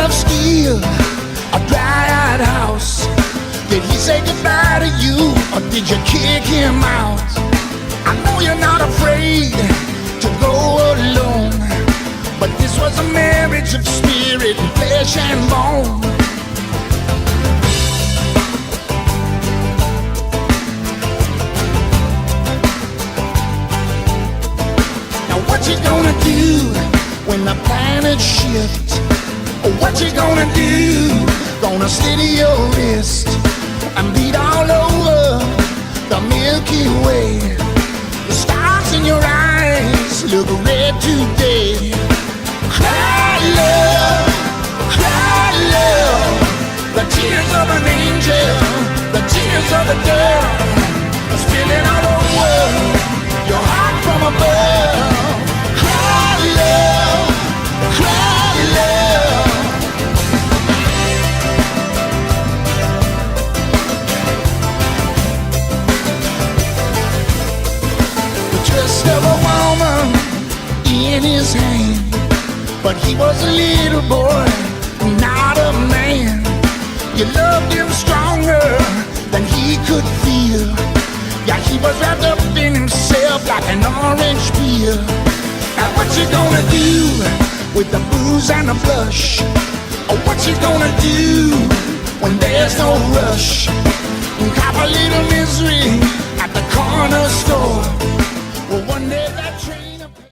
of steel, a dry-eyed house. Did he say goodbye to you, or did you kick him out? I know you're not afraid to go alone, but this was a marriage of spirit, flesh and bone. Now what you gonna do when the planets shift? What you gonna do? Gonna steady your wrist and beat all over the Milky Way. The stars in your eyes look red today. Cry love, cry love. The tears of an angel, the tears of a girl, spilling all over your heart from above. Cry love, cry love. Just of a woman in his hand, but he was a little boy, not a man. You loved him stronger than he could feel. Yeah, he was wrapped up in himself like an orange peel. Now what you gonna do with the booze and the blush? Or what you gonna do when there's no rush? Cop a little misery at the corner store.